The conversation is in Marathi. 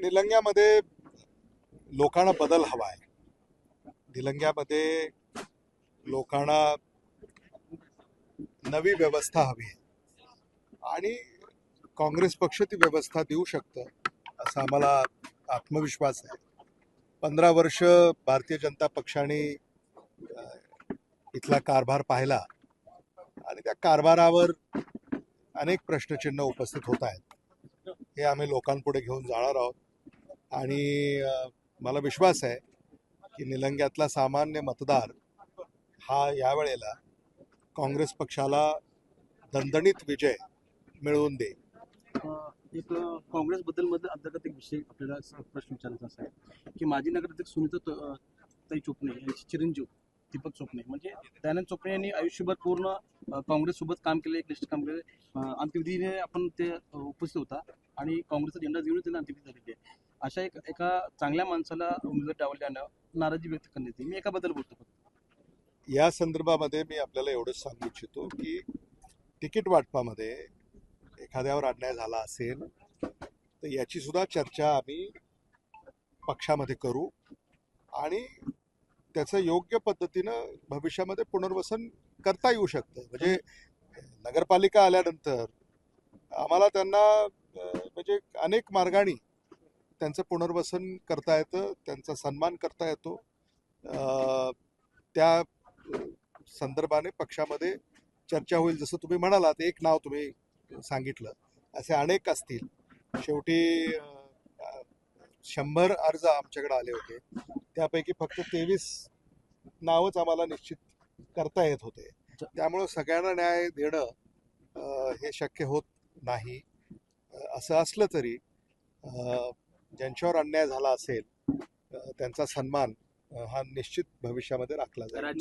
निलंग्यामध्ये लोकांना बदल हवा आहे. निलंग्यामध्ये लोकांना नवी व्यवस्था हवी आहे आणि काँग्रेस पक्ष ती व्यवस्था देऊ शकतं असा आम्हाला आत्मविश्वास आहे. 15 वर्ष भारतीय जनता पक्षाने इथला कारभार पाहिला आणि त्या कारभारावर अनेक प्रश्नचिन्ह उपस्थित होत आहेत. हे आम्ही लोकांपुढे घेऊन जाणार आहोत आणि मला विश्वास आहे की निलंग्यातला सामान्य मतदार हा यावेळेला काँग्रेस पक्षाला दणदणीत विजय मिळवून देईल. एक काँग्रेसबद्दल मध्ये अंतर्गत एक विषय आपल्याला प्रश्न विचारायचा असा आहे की माजी नगराध्यक्ष सुनीता ताई चोपणे यांचे चिरंजीव दीपक चोपणे म्हणजे दयानंद चोपणे यांनी आयुष्यभर पूर्ण काँग्रेससोबत काम केलं, एक निष्ठ काम केलं. अंत्यविधीने आपण ते उपस्थित होता आणि काँग्रेसचा झेंडा घेऊन त्यांना अंत्यविधी झालेली आहे. अशा एका चांगल्या माणसाला उमेदवार डावलल्यानं नाराजी व्यक्त करण्यात येते. मी एकाबद्दल बोलतो फक्त. या संदर्भामध्ये मी आपल्याला एवढंच सांगू इच्छितो की तिकीट वाटपामध्ये एखाद्यावर अन्याय झाला असेल तर याची सुद्धा चर्चा आम्ही पक्षामध्ये करू आणि त्याचं योग्य पद्धतीनं भविष्यामध्ये पुनर्वसन करता येऊ शकतं. म्हणजे नगरपालिका आल्यानंतर आम्हाला त्यांना म्हणजे अनेक मार्गाने त्यांचं पुनर्वसन करता येतं, त्यांचा सन्मान करता येतो. त्या संदर्भाने पक्षामध्ये चर्चा होईल. जसं तुम्ही म्हणालात, एक नाव तुम्ही सांगितलं, असे अनेक असतील. शेवटी 100 अर्ज आमच्याकडे आले होते, त्यापैकी फक्त 23 नावच आम्हाला निश्चित करता येत होते. त्यामुळं सगळ्यांना न्याय देणं हे शक्य होत नाही. असं असलं तरी ज्यांच्यावर अन्याय झाला असेल त्यांचा सन्मान हा निश्चित भविष्यामध्ये राखला जाईल.